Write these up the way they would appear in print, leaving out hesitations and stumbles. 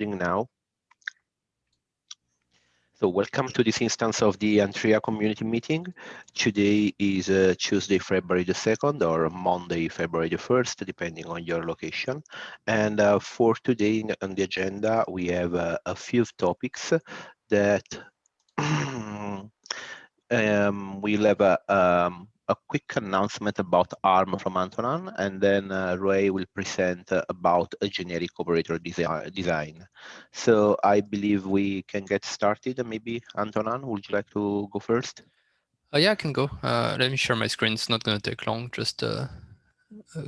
Now. So welcome to this instance of the Antrea community meeting. Today is Tuesday, February the 2nd or Monday, February the 1st, depending on your location. And for today on the agenda, we have a few topics that we'll have a quick announcement about ARM from Antonin, and then Ray will present about a generic operator design. So I believe we can get started. Maybe Antonin, would you like to go first? Yeah, I can go. Let me share my screen. It's not going to take long, just a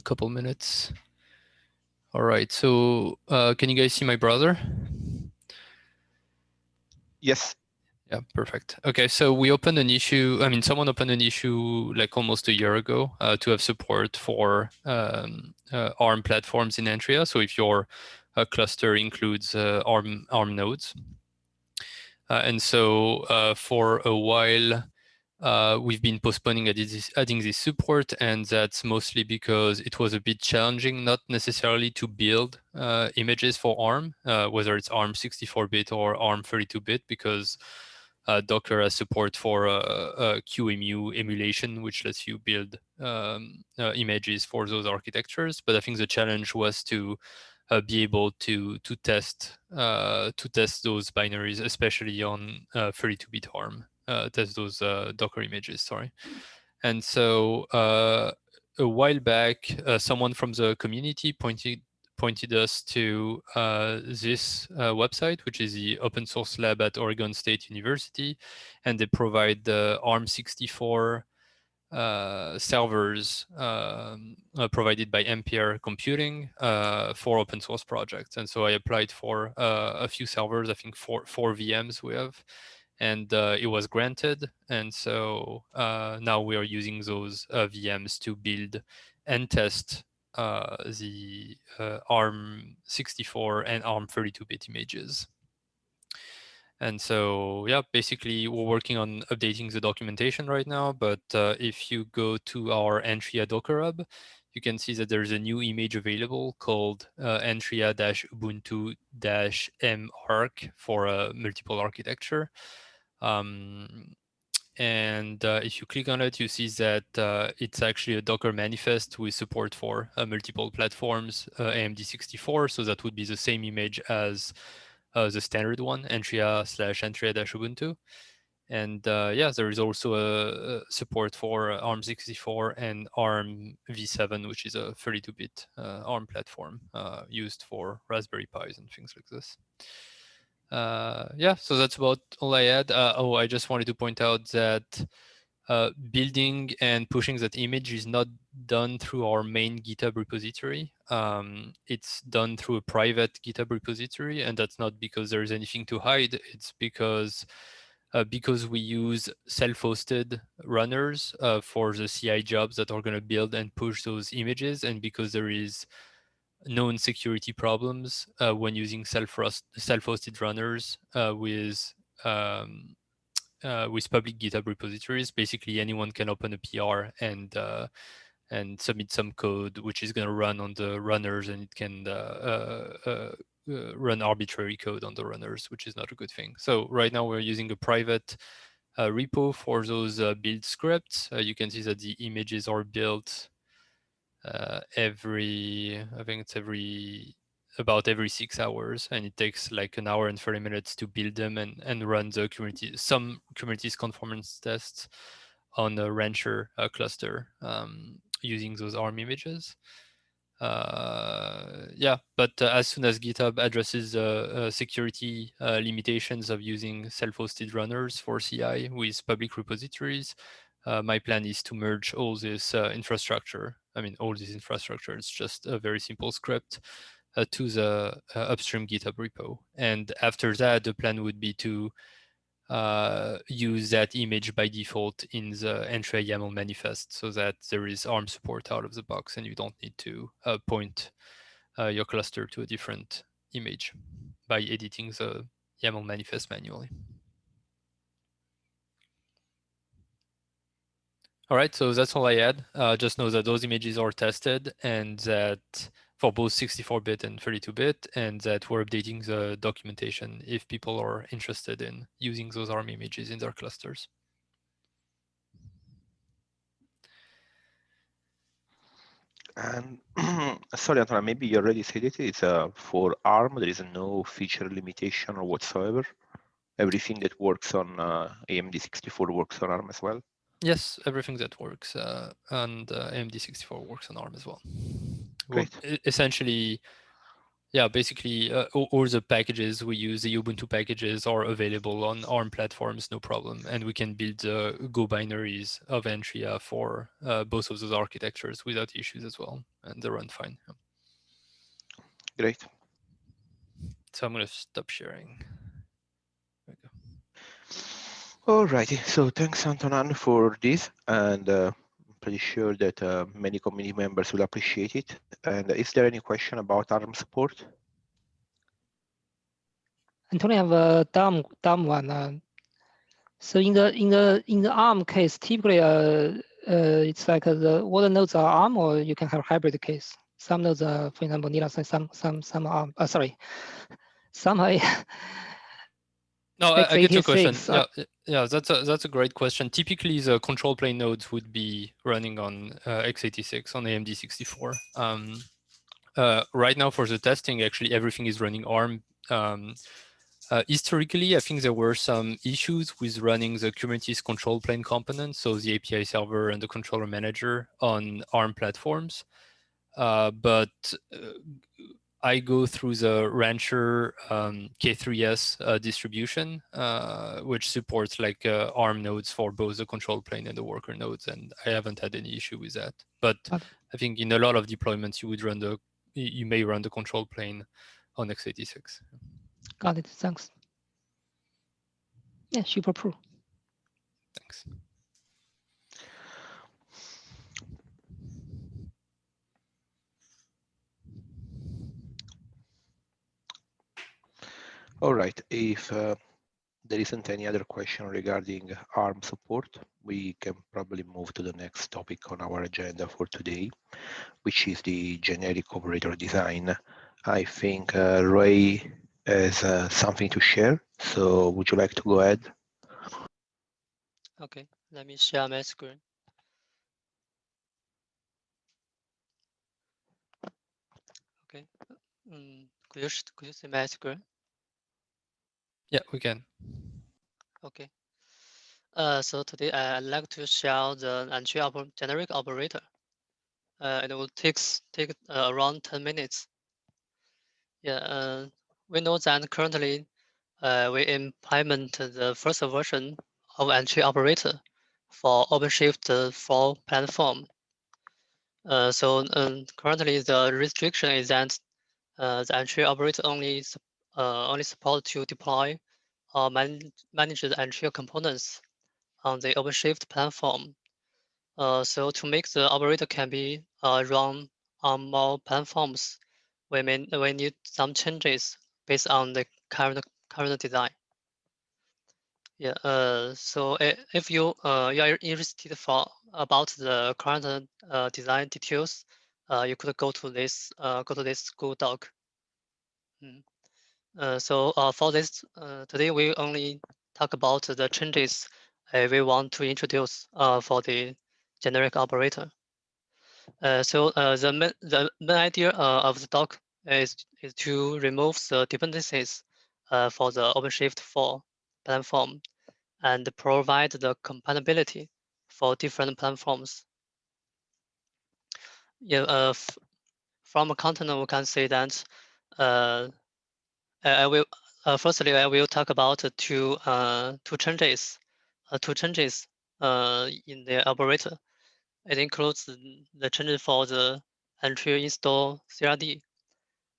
couple minutes. All right, so can you guys see my browser? Yes. Yeah, perfect. Okay, so we opened an issue. I mean, someone opened an issue like almost a year ago to have support for ARM platforms in Antrea. So if your cluster includes ARM nodes. And so for a while, we've been postponing adding this support, and that's mostly because it was a bit challenging, not necessarily to build images for ARM, whether it's ARM 64-bit or ARM 32-bit, because Docker has support for QEMU emulation, which lets you build images for those architectures. But I think the challenge was to be able to test those binaries, especially on 32-bit ARM. Test those Docker images, sorry. And so a while back, someone from the community pointed us to this website, which is the open source lab at Oregon State University, and they provide the ARM64 servers provided by Ampere Computing for open source projects. And so I applied for a few servers, I think four VMs we have, and it was granted. And so now we are using those VMs to build and test the ARM64 and ARM32-bit images. And so, yeah, basically we're working on updating the documentation right now, but if you go to our Antrea Docker Hub, you can see that there's a new image available called Antrea-Ubuntu-M-Arc for a multiple architecture. And if you click on it, you see that it's actually a Docker manifest with support for multiple platforms, AMD64. So that would be the same image as the standard one, Antrea/Antrea-Ubuntu. And yeah, there is also a support for ARM64 and ARM v7, which is a 32-bit ARM platform used for Raspberry Pis and things like this. Yeah, so that's about all I had. Oh, I just wanted to point out that building and pushing that image is not done through our main GitHub repository. It's done through a private GitHub repository, and that's not because there is anything to hide. It's because we use self-hosted runners for the CI jobs that are going to build and push those images, and because there is known security problems when using self-hosted runners with public GitHub repositories. Basically, anyone can open a PR and submit some code, which is going to run on the runners, and it can run arbitrary code on the runners, which is not a good thing. So right now we're using a private repo for those build scripts. You can see that the images are built I think it's about every 6 hours, and it takes like an hour and 30 minutes to build them and run the some Kubernetes conformance tests on a Rancher cluster using those ARM images. Yeah, but as soon as GitHub addresses security limitations of using self-hosted runners for CI with public repositories, my plan is to merge all this infrastructure. I mean, all this infrastructure, it's just a very simple script to the upstream GitHub repo. And after that, the plan would be to use that image by default in the Antrea YAML manifest so that there is ARM support out of the box and you don't need to point your cluster to a different image by editing the YAML manifest manually. All right, so that's all I had. Just know that those images are tested and that for both 64-bit and 32-bit, and that we're updating the documentation if people are interested in using those ARM images in their clusters. And sorry, Antonio, maybe you already said it. It's for ARM. There is no feature limitation or whatsoever. Everything that works on AMD64 works on ARM as well. Yes, everything that works on AMD64 works on ARM as well. Well, Great. essentially, yeah, basically all the packages we use, the Ubuntu packages, are available on ARM platforms, no problem. And we can build Go binaries of Antrea for both of those architectures without issues as well, and they run fine. Yeah. Great. So I'm going to stop sharing. There we go. Alrighty. So thanks, Antonin, for this, and I'm pretty sure that many community members will appreciate it. And is there any question about ARM support? Antonio, I have a dumb one. So in the ARM case, typically it's like all the nodes are ARM, or you can have hybrid case. Some nodes are, for example, need some ARM. Sorry, some are No, I get your question. x86. Yeah, that's a great question. Typically, the control plane nodes would be running on x86 on AMD64. Right now, for the testing, actually everything is running ARM. Historically, I think there were some issues with running the Kubernetes control plane components, so the API server and the controller manager on ARM platforms. But I go through the Rancher K3s distribution, which supports like ARM nodes for both the control plane and the worker nodes, and I haven't had any issue with that. But I think in a lot of deployments, you may run the control plane on x86. Got it. Thanks. Yeah, super pro. Thanks. All right. If there isn't any other question regarding ARM support, we can probably move to the next topic on our agenda for today, which is the generic operator design. I think Ray has something to share. So would you like to go ahead? Okay, let me share my screen. Okay, could you see my screen? Yeah, we can. Okay. So today I'd like to share the Antrea generic operator. It will take around 10 minutes. Yeah. We know that currently we implement the first version of Antrea operator for OpenShift 4 platform. So currently the restriction is that the Antrea operator only support to deploy or manage the Antrea components on the OpenShift platform. So to make the operator can be run on more platforms, we need some changes based on the current design. Yeah. So if you are interested about the current design details, you could go to this Google Doc. So for this today, we only talk about the changes we want to introduce for the generic operator. So the main idea of the doc is to remove the dependencies for the OpenShift 4 platform and provide the compatibility for different platforms. Yeah, from a content we can say that I will firstly I will talk about two changes in the operator. It includes the change for the entry install CRD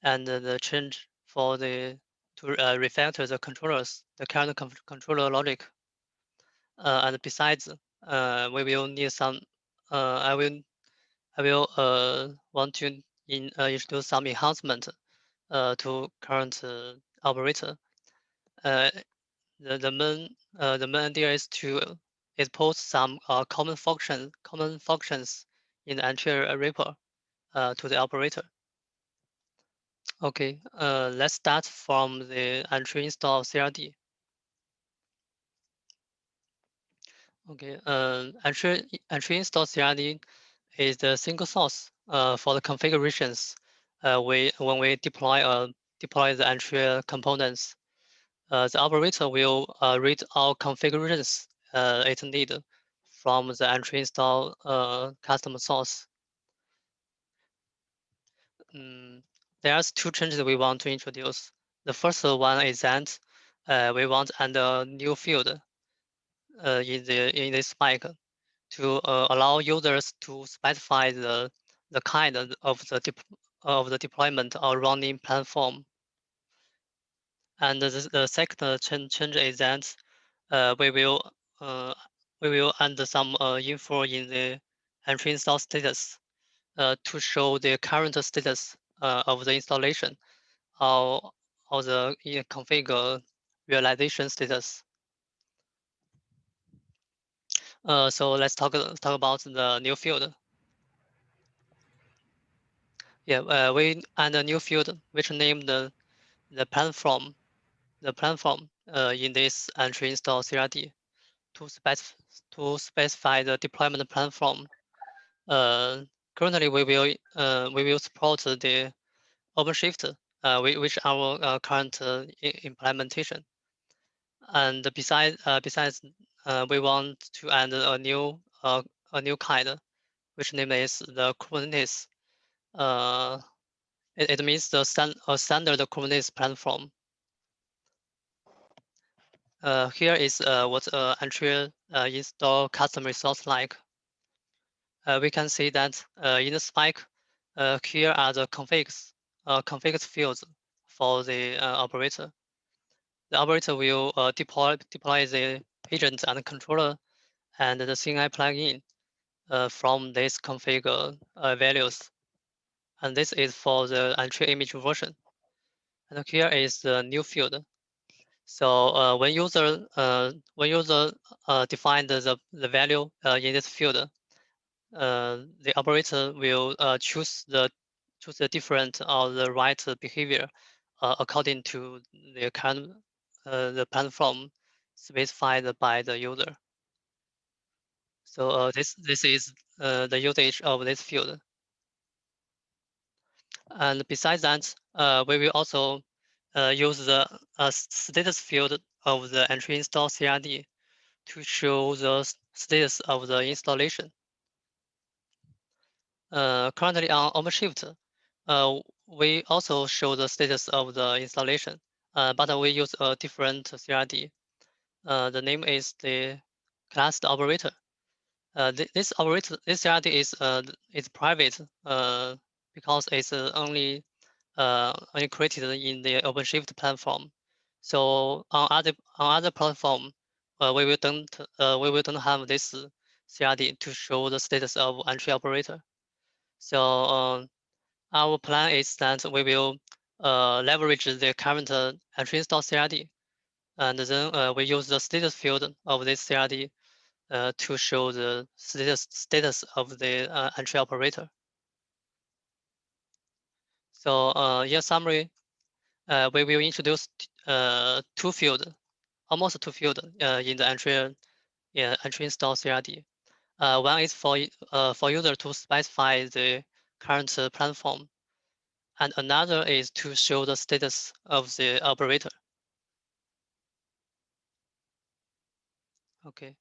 and the change for the to refactor the controllers, the current controller logic. And besides, we will need some. I will want to introduce some enhancement to current operator. Uh, the main idea is to impose some common functions in the Antrea wrapper to the operator. Okay, let's start from the Antrea install CRD. Okay, Antrea install CRD is the single source for the configurations when we deploy the Antrea components. The operator will read all configurations it need from the Antrea install custom source. There's two changes we want to introduce. The first one is that we want add a new field in this spec to allow users to specify the kind of the deployment or running platform. And the second change is that we will add some info in the entry install status to show the current status of the installation or the config realization status. So let's talk about the new field. Yeah, we add a new field which named the platform in this entry install CRD to specify the deployment platform. Uh, Currently, we will support the OpenShift, which our current implementation. And besides, we want to add a new kind, which name is the Kubernetes. Uh, it means a standard Kubernetes platform. Here is what Antrea install custom resource like. We can see that in the spec, here are the configs fields for the operator. The operator will deploy the agent and controller and the CNI plugin from this config values. And this is for the Antrea image version. And here is the new field. So when user define the value in this field, the operator will choose the different or the right behavior according to the current the platform specified by the user. So this is the usage of this field. And besides that, we will also use the status field of the entry install CRD to show the status of the installation. Currently on OpenShift, we also show the status of the installation, but we use a different CRD. The name is the class operator. This CRD is private because it's only created in the OpenShift platform. So on other platform, we don't have this CRD to show the status of entry operator. So our plan is that we will leverage the current entry install CRD, and then we use the status field of this CRD to show the status of the entry operator. So in summary, we will introduce two fields, almost two fields in the entry install CRD. One is for user to specify the current platform, and another is to show the status of the operator. Okay.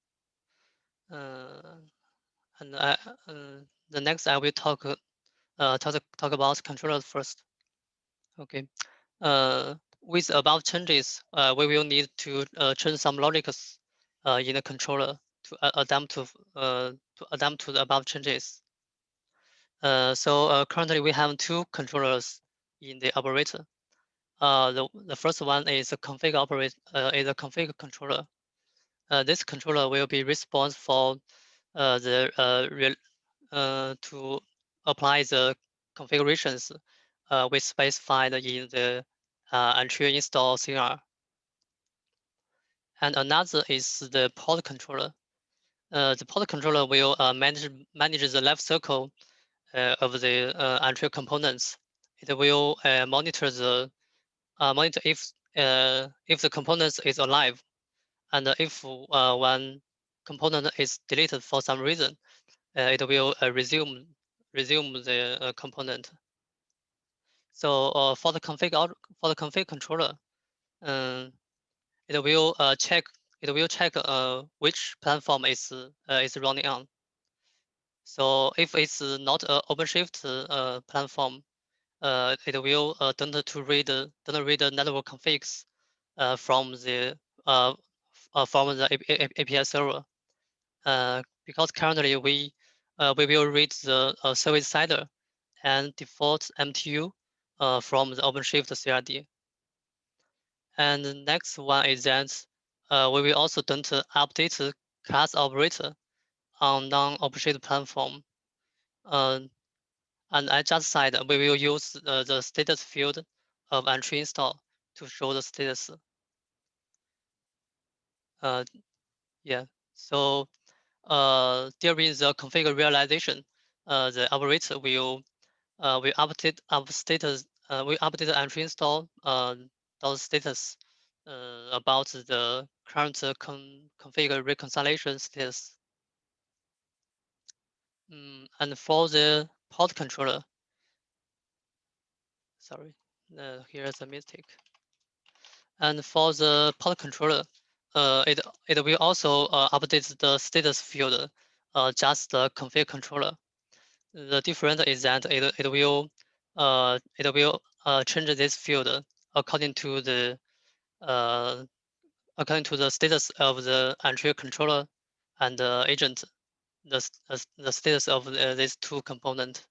And the next I will talk about controllers first. Okay. With above changes, we will need to change some logics in the controller to adapt to the above changes. So currently we have two controllers in the operator. The first one is a config controller. This controller will be responsible for to apply the configurations we specified in the Antrea install CR. And another is the pod controller. The pod controller will manage the life cycle of the Antrea components it will monitor if the component is alive, and if one component is deleted for some reason, it will resume the component. So for the config controller, um, it will check which platform is running on. So if it's not an OpenShift platform, it will don't read the network configs from the API server. Because currently we will read the service sider and default MTU from the OpenShift CRD. And the next one is that we will also don't update the class operator on non-OpenShift platform. And I just said we will use the status field of entry install to show the status. Yeah. So during the config realization, the operator will update the entry install dot status about the current config reconciliation status. And for the port controller, sorry, here's a mistake. And for the port controller, it will also update the status field, just the config controller. The difference is that it will change this field according to the status of the entry controller and agent, the status of these two components.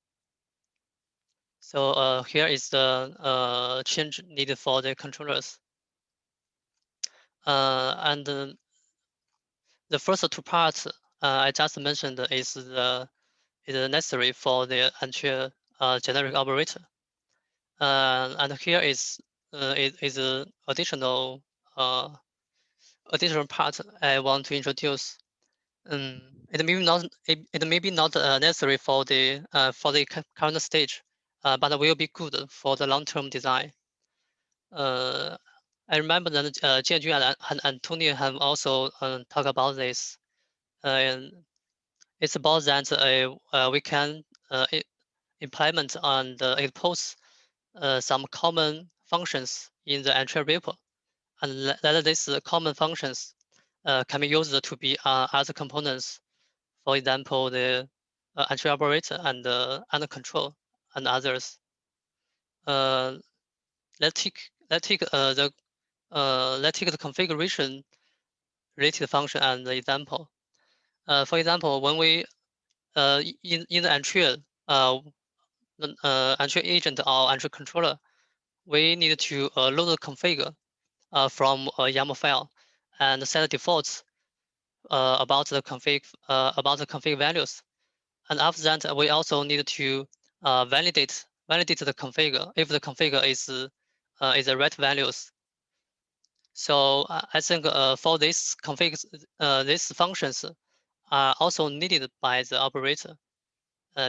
So here is the change needed for the controllers. And the first two parts I just mentioned is necessary for the Antrea generic operator. And here is additional part I want to introduce. It may be not necessary for the current stage, but will be good for the long-term design. I remember that Jianjun and Antonio have also talked about this. And it's about that we can implement and impose some common functions in the Antrea repo, and let these common functions can be used to be other components. For example, the Antrea operator and control and others. Let's take the configuration related function and the example. For example, when we in the Antrea Antrea agent or Antrea controller, we need to load the config from a YAML file and set defaults about the config values. And after that, we also need to validate the config if the config is the right values. So I think for this config, these functions are also needed by the operator.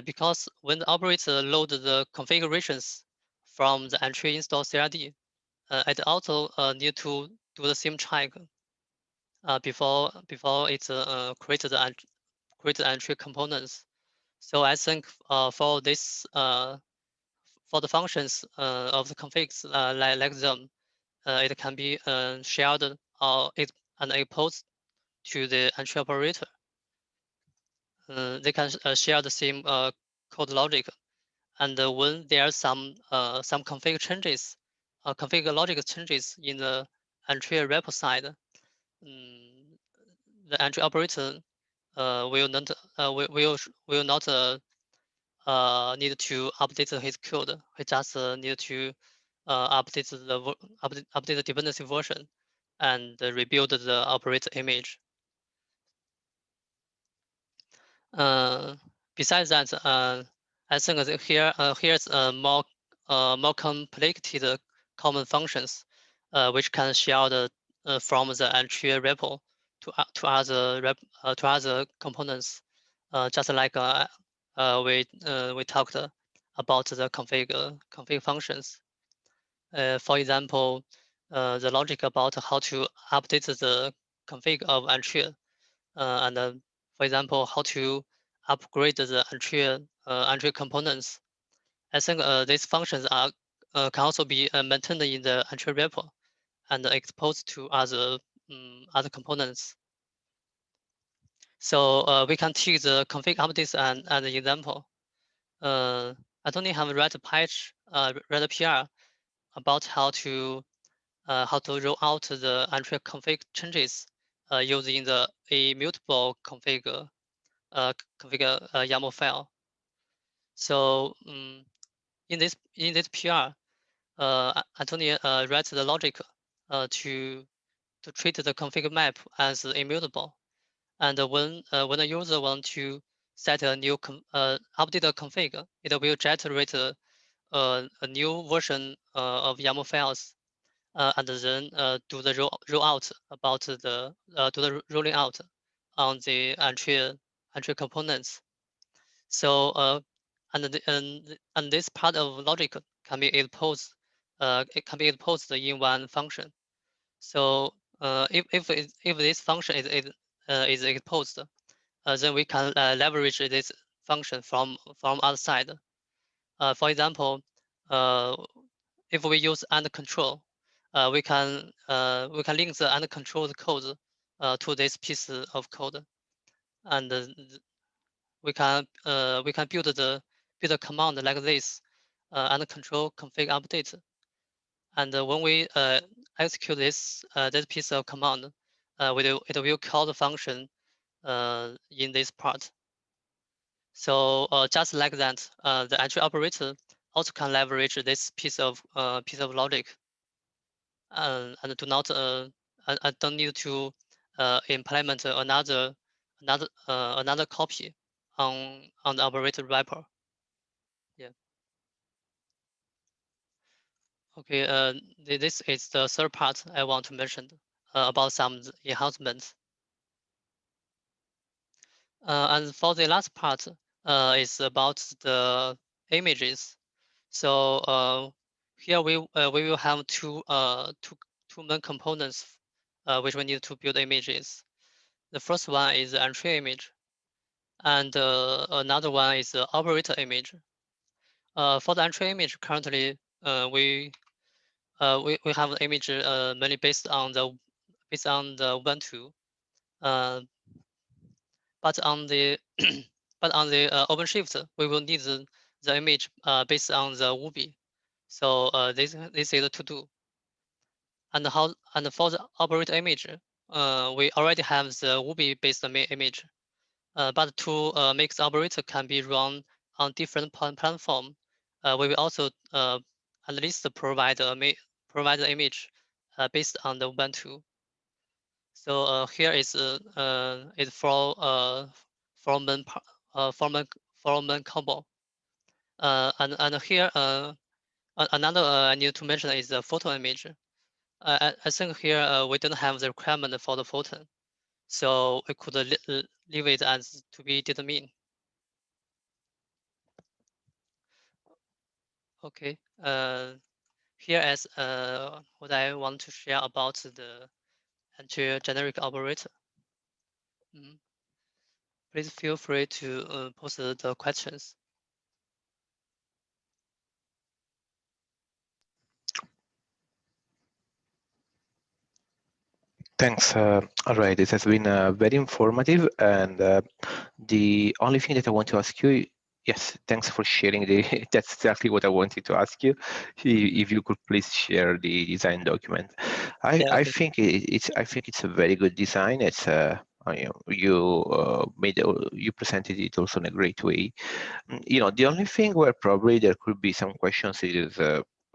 Because when the operator loads the configurations from the entry install CRD, it also need to do the same check before it creates the entry components. So I think for this for the functions of the configs like them, it can be shared or and exposed to the entry operator. They can share the same code logic, and when there are some config changes, config logic changes in the entry repo side, the entry operator will not need to update his code. He just need to update the dependency version and rebuild the operator image. Besides that, I think that here's more complicated common functions, which can share from the entry repo to other components, just like we talked about the config functions. For example, the logic about how to update the config of Antrea, and for example, how to upgrade the Antrea components. I think these functions are can also be maintained in the Antrea repo and exposed to other components. So we can take the config updates and an example. I don't have read patch, read a PR about how to roll out the Antrea config changes using the immutable config YAML file. So in this PR, Antonio writes the logic to treat the config map as immutable, and when a user wants to set a new update the config, it will generate a new version of YAML files, and then do the rollout about the do the rolling out on the Antrea components. So and this part of logic can be exposed. It can be exposed in one function. So if this function is exposed, then we can leverage this function from outside. For example, if we use and control, we can link the and control code to this piece of code, and we can build a command like this, and control config update. And when we execute this piece of command, it will call the function in this part. So just like that, the Antrea operator also can leverage this piece of logic, and do not I don't need to implement another copy on the operator wrapper. Yeah. Okay. This is the third part I want to mention about some enhancements. And for the last part, is about the images. So here we will have two main components which we need to build images. The first one is the entry image, and another one is the operator image. For the entry image, currently we have an image mainly based on the Ubuntu, but on the OpenShift, we will need the image based on the Ubi. So this is to do. And for the operator image, we already have the Ubi based image. But to make the operator can be run on different platform, we will also at least provide the image based on the Ubuntu. So here is for main combo. And here another I need to mention is the photo image. I think here we don't have the requirement for the photo, so we could leave it as to be determined. Okay. Here is what I want to share about the Antrea generic operator. Please feel free to post the questions. Thanks. All right, this has been very informative, and the only thing that I want to ask you, yes, thanks for sharing that's exactly what I wanted to ask you. If you could please share the design document. Yeah, I okay. think it's a very good design. It's you presented it also in a great way. The only thing where probably there could be some questions is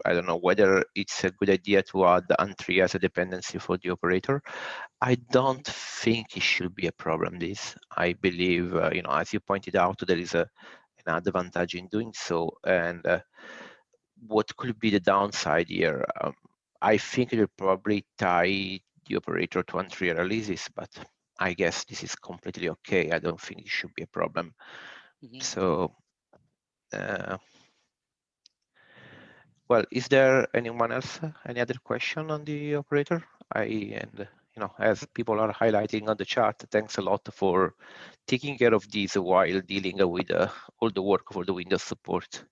I don't know whether it's a good idea to add Antrea as a dependency for the operator. I don't think it should be a problem. I believe, as you pointed out, there is an advantage in doing so. And what could be the downside here? I think it will probably tie the operator to Antrea releases, but I guess this is completely okay. I don't think it should be a problem. So Well, is there anyone else, any other question on the operator? As people are highlighting on the chart, thanks a lot for taking care of this while dealing with all the work for the Windows support.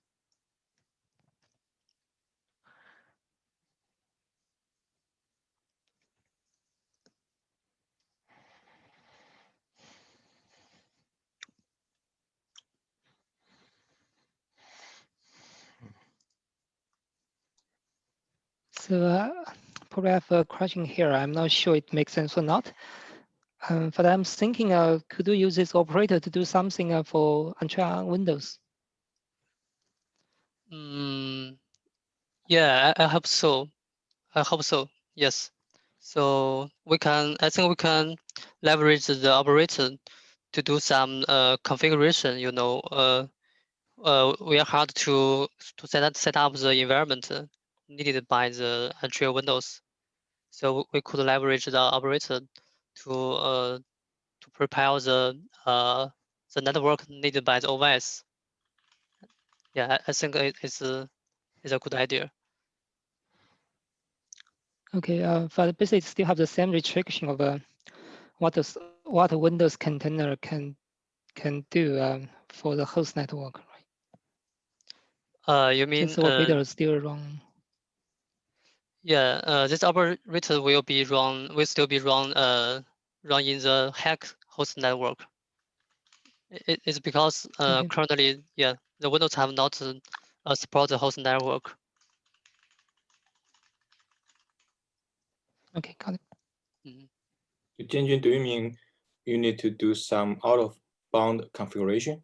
So probably I have a question here. I'm not sure it makes sense or not. But I'm thinking, could you use this operator to do something for Antrea on Windows? Yeah, I hope so. I hope so. Yes. So I think we can leverage the operator to do some configuration. We are hard to set up the environment needed by the Antrea Windows. So we could leverage the operator to prepare the network needed by the OS. Yeah, I think it's a good idea. Okay, but basically it still have the same restriction of what a Windows container can do for the host network, right? You mean This operator is still wrong. yeah, this operator will still be run in the hack host network. It's because Okay. currently, yeah, the Windows have not support the host network. Okay, got it. Jianjun, do you mean you need to do some out-of-bound configuration?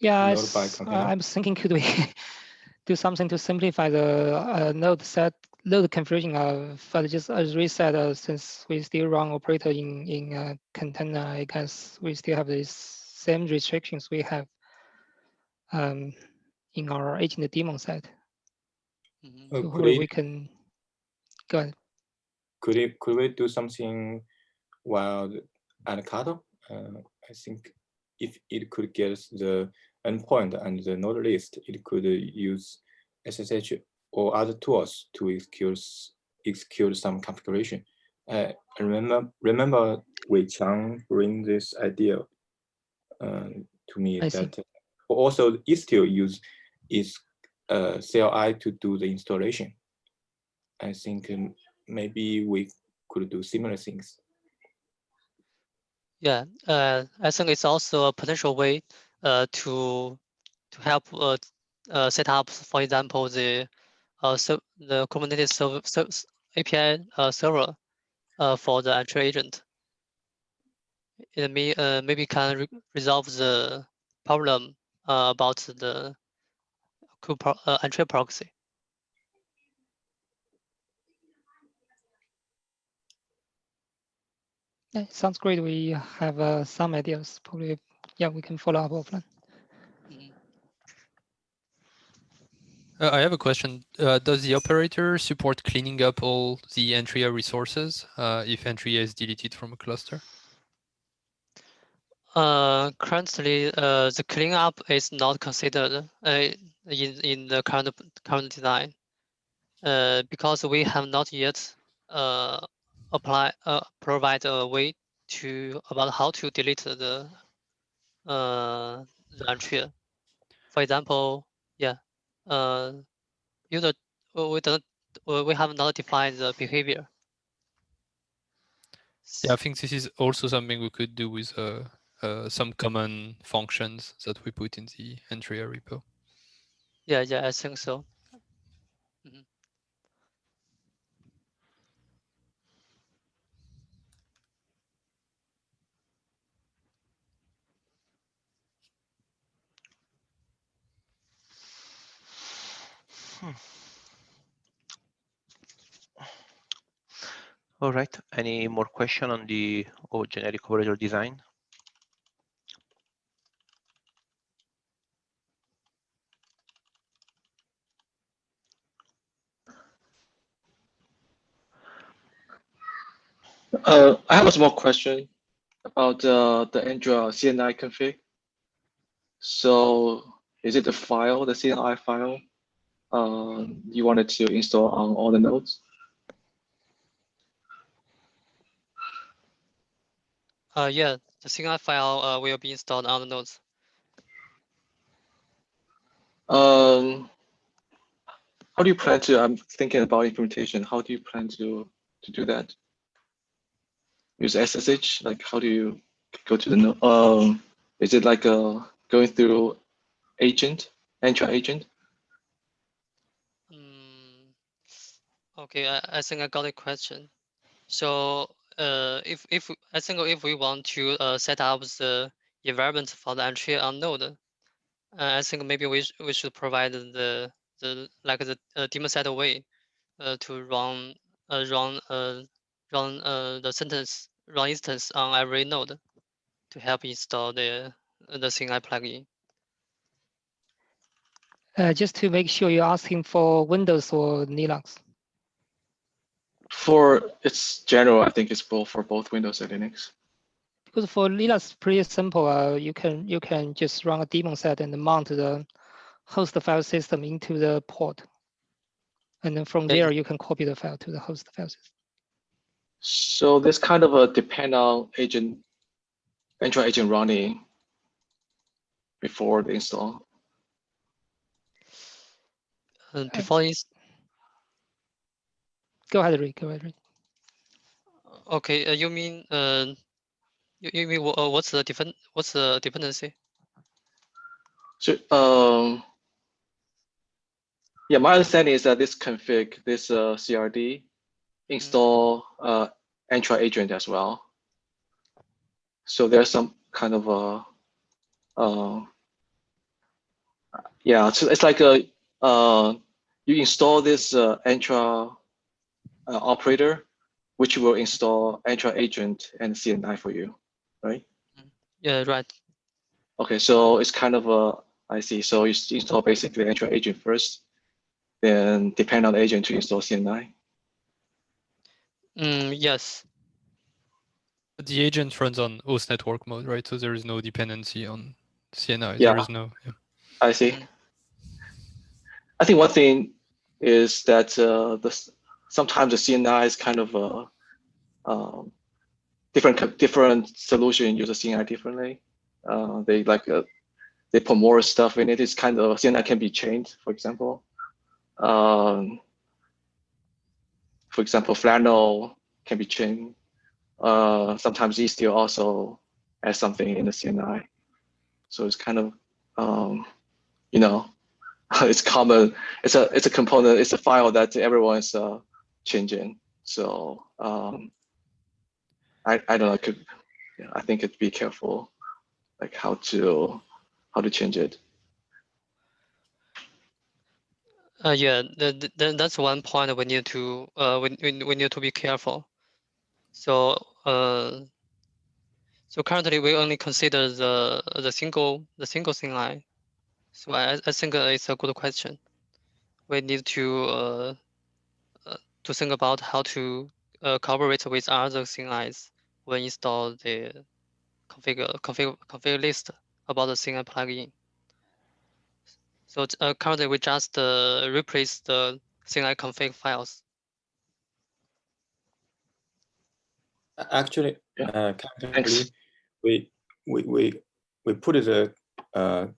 Yeah, Notify container? I'm thinking, could we do something to simplify the load configuration but just as we said, since we still run operator in container, I guess we still have these same restrictions we have in our agent daemon side. So hopefully we can go ahead. Could we do something while at Kado? I think if it could get the endpoint and the node list, it could use SSH or other tools to execute some configuration. I remember Wei Qiang bring this idea to me that also Istio use is CLI to do the installation. I think maybe we could do similar things. Yeah, I think it's also a potential way to help set up, for example, the Kubernetes API server for the Antrea agent. It maybe can resolve the problem about the Antrea proxy. Yeah, it sounds great. We have some ideas. Probably, yeah, we can follow up offline. I have a question. Does the operator support cleaning up all the Antrea resources if Antrea is deleted from a cluster? Currently, the cleanup is not considered in the current design because we have not yet provide a way about how to delete the Antrea. For example, yeah, user we have not defined the behavior. Yeah, I think this is also something we could do with some common functions that we put in the Antrea repo. Yeah, I think so. All right. Any more question on the generic operator design? I have a small question about the Android CNI config. So is it the CNI file, you wanted to install on all the nodes? Yeah, the CLI file will be installed on the nodes. How do you plan to? I'm thinking about implementation. How do you plan to do that? Use SSH? Like, how do you go to the node? Is it like going through agent, Antrea agent? Okay, I think I got a question. So if I think if we want to set up the environment for the Antrea on node, I think maybe we should provide the like the daemon set way to run run instance on every node to help install the CLI plugin. Just to make sure you're asking for Windows or Linux. For it's general, I think it's both for both Windows and Linux. Because for Linux, pretty simple. You can just run a daemon set and mount the host file system into the port, and then from there you can copy the file to the host file system. So this kind of a depend on agent, Antrea agent running before the install. Before is go ahead, Rick. Go ahead, Rick. Okay, you mean you mean what's the dependency? So yeah, my understanding is that this config, this CRD, install Antrea agent as well. So there's some kind of a yeah, so it's like a you install this Antrea operator, which will install Antrea agent and CNI for you, right? Yeah, right. Okay, so it's kind of a, I see. So you install basically Antrea agent first, then depend on the agent to install CNI. Yes. The agent runs on host network mode, right? So there is no dependency on CNI. Yeah. There is no. Yeah. I see. I think one thing is that sometimes the CNI is kind of a different solution use the CNI differently. They put more stuff in it. It's kind of CNI can be changed, for example. For example, Flannel can be changed. Sometimes Istio also has something in the CNI. So it's kind of, you know, it's common. It's a component. It's a file that everyone's changing. So I don't know. I think it'd be careful, like how to change it. Yeah, that's one point we need to we need to be careful. So so currently we only consider the single CLI. So I think it's a good question. We need to think about how to cooperate with other CLIs when install the config list about the CLI plugin. So currently we just replace the CLI config files. Actually, currently, we put the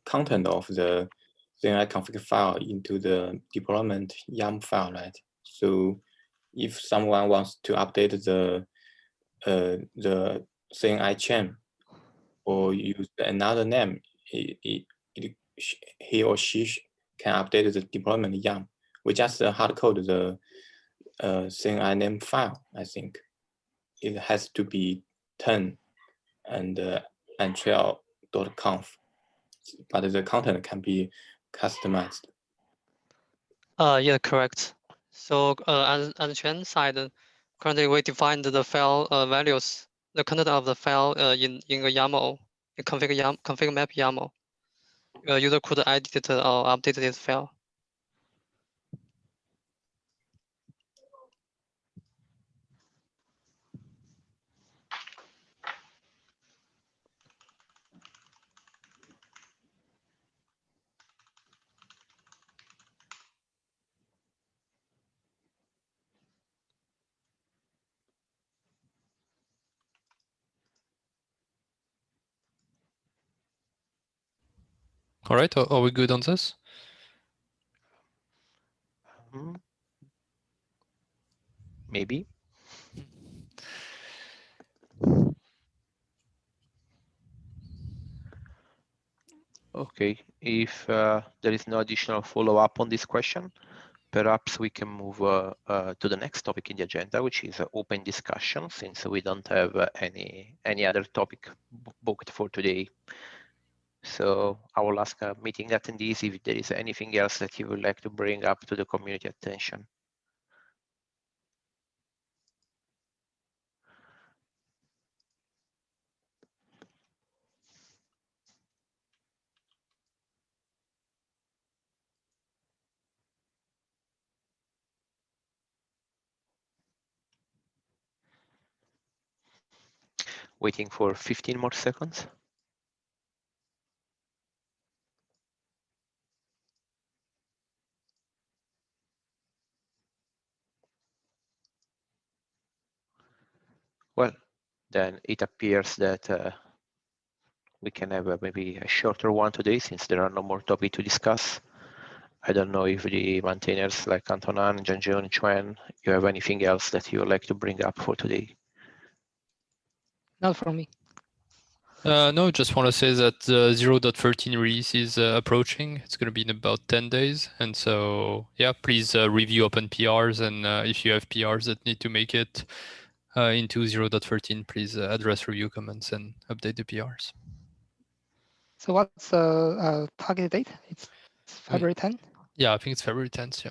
content of the CLI config file into the deployment YAM file, right? So if someone wants to update the CLI chain or use another name, he or she can update the deployment YAM. We just hard code the CLI name file, I think. It has to be 10 and Antrea.conf, but the content can be customized. Yeah, correct. So on the trend side, currently we defined the file values, the content of the file in a YAML, in config map YAML. User could edit or update this file. All right, are we good on this? Maybe. Okay, if there is no additional follow-up on this question, perhaps we can move to the next topic in the agenda, which is open discussion, since we don't have any other topic booked for today. So I will ask meeting attendees if there is anything else that you would like to bring up to the community attention. Waiting for 15 more seconds. Well, then it appears that we can have maybe a shorter one today, since there are no more topics to discuss. I don't know if the maintainers like Antonin, Janjun, Chuan, you have anything else that you would like to bring up for today? Not from me. No, just want to say that the 0.13 release is approaching. It's going to be in about 10 days. And so, yeah, please review open PRs. And if you have PRs that need to make it into 0.13, please address review comments and update the PRs. So what's the target date? It's February 10? Yeah, I think it's February 10th, yeah.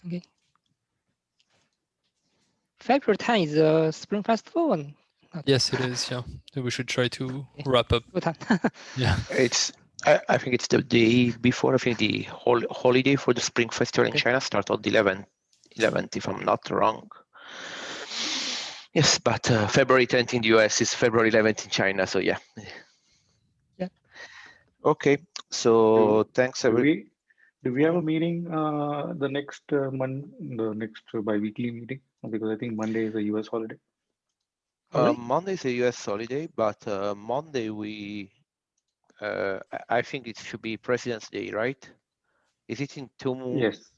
Okay. February 10 is a Spring Festival and Yes, it is, yeah. We should try to wrap up. good time. Yeah. I think it's the day before. I think the holiday for the Spring Festival in China starts on the 11th, if I'm not wrong. Yes, but February 10th in the US is February 11th in China, so yeah. Yeah. Okay, so thanks everyone. Do we have a meeting the next bi-weekly meeting? Because I think Monday is a US holiday. Monday is a US holiday, but Monday I think it should be President's Day, right? Is it in Yes.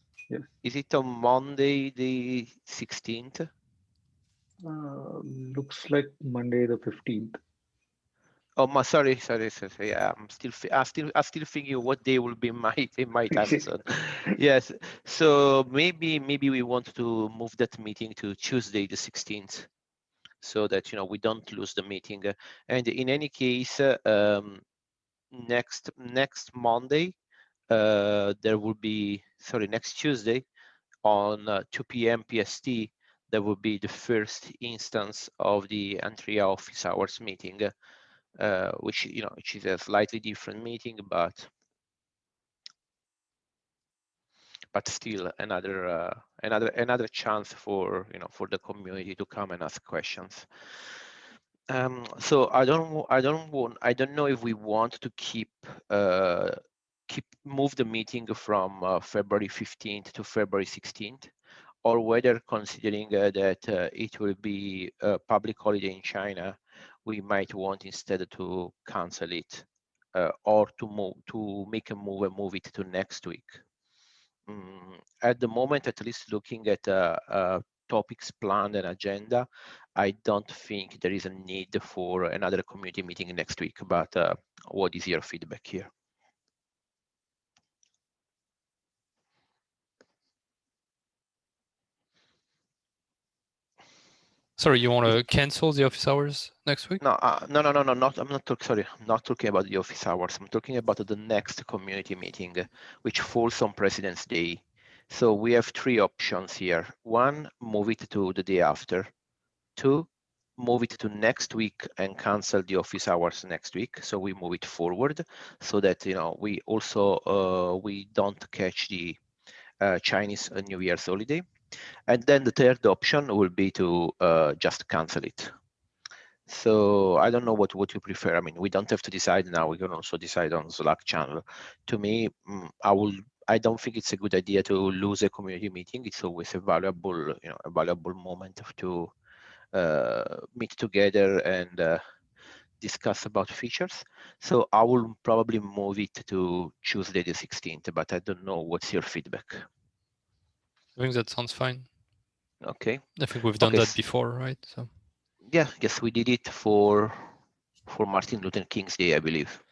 Is it on Monday the 16th? Looks like Monday the 15th. Oh, sorry. Yeah, I'm still thinking what day will be in my time zone. Yes, so maybe we want to move that meeting to Tuesday the 16th, so that we don't lose the meeting. And in any case, next Monday, there will be next Tuesday on 2 p.m. PST. There will be the first instance of the Antrea office hours meeting. Which is a slightly different meeting, but still another chance for the community to come and ask questions. So I don't know if we want to move the meeting from February 15th to February 16th, or whether, considering that it will be a public holiday in China, we might want instead to cancel it, or to make a move and move it to next week. At the moment, at least looking at topics planned and agenda, I don't think there is a need for another community meeting next week. But what is your feedback here? Sorry, you want to cancel the office hours next week? No, not. I'm not sorry. I'm not talking about the office hours. I'm talking about the next community meeting, which falls on President's Day. So we have three options here. One, move it to the day after. Two, move it to next week and cancel the office hours next week. So we move it forward, so that we also we don't catch the Chinese New Year's holiday. And then the third option will be to just cancel it. So I don't know what you prefer. I mean, we don't have to decide now. We can also decide on Slack channel. To me, I don't think it's a good idea to lose a community meeting. It's always a valuable moment to meet together and discuss about features. So I will probably move it to Tuesday the 16th, but I don't know what's your feedback. I think that sounds fine. Okay. I think we've done Okay. that before, right? So Yeah, yes, we did it for Martin Luther King's Day, I believe.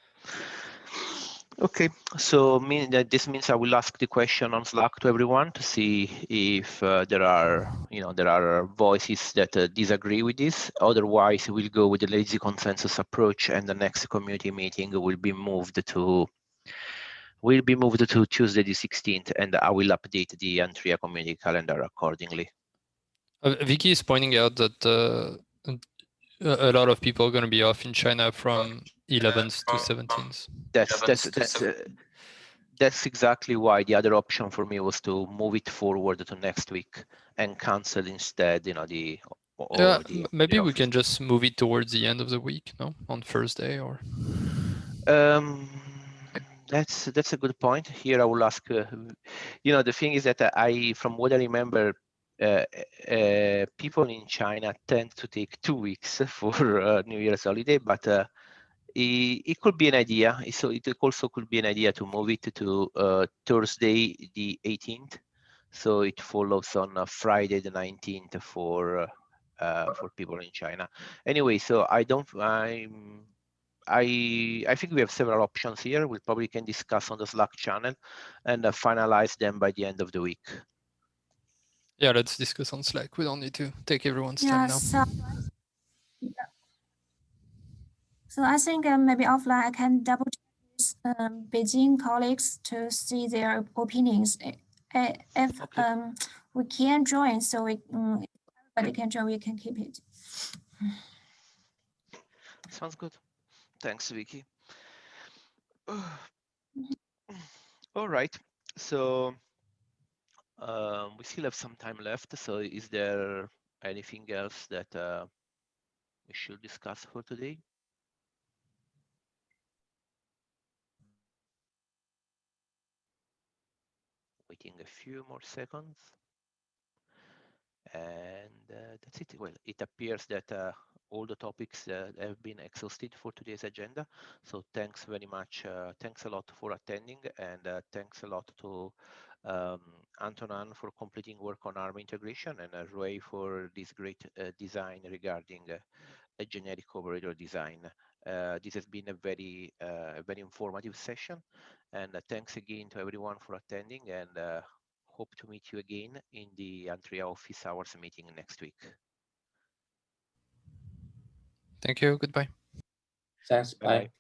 Okay, so this means I will ask the question on Slack to everyone to see if there are voices that disagree with this. Otherwise, we'll go with the lazy consensus approach, and the next community meeting will be moved to Tuesday the 16th, and I will update the Antrea community calendar accordingly. Vicky is pointing out that a lot of people are going to be off in China from 11th to 17th. That's exactly why the other option for me was to move it forward to next week and cancel instead, Maybe we can just move it towards the end of the week, no, on Thursday or. That's a good point. Here I will ask. The thing is that from what I remember, people in China tend to take 2 weeks for New Year's holiday, but it could be an idea. So it also could be an idea to move it to Thursday the 18th. So it follows on Friday the 19th for people in China. Anyway, so I think we have several options here. We probably can discuss on the Slack channel and finalize them by the end of the week. Yeah, let's discuss on Slack. We don't need to take everyone's time now. So I think maybe offline I can double check with Beijing colleagues to see their opinions. If we can join, so everybody can join, we can keep it. Sounds good. Thanks, Vicky. All right. So we still have some time left. So is there anything else that we should discuss for today? Waiting a few more seconds. And that's it. Well, it appears that all the topics have been exhausted for today's agenda. So thanks very much. Thanks a lot for attending, and thanks a lot to Antonin for completing work on ARM integration, and Rui for this great design regarding a generic operator design. This has been a very informative session, and thanks again to everyone for attending, and hope to meet you again in the Antrea office hours meeting next week. Thank you. Goodbye. Thanks. Bye.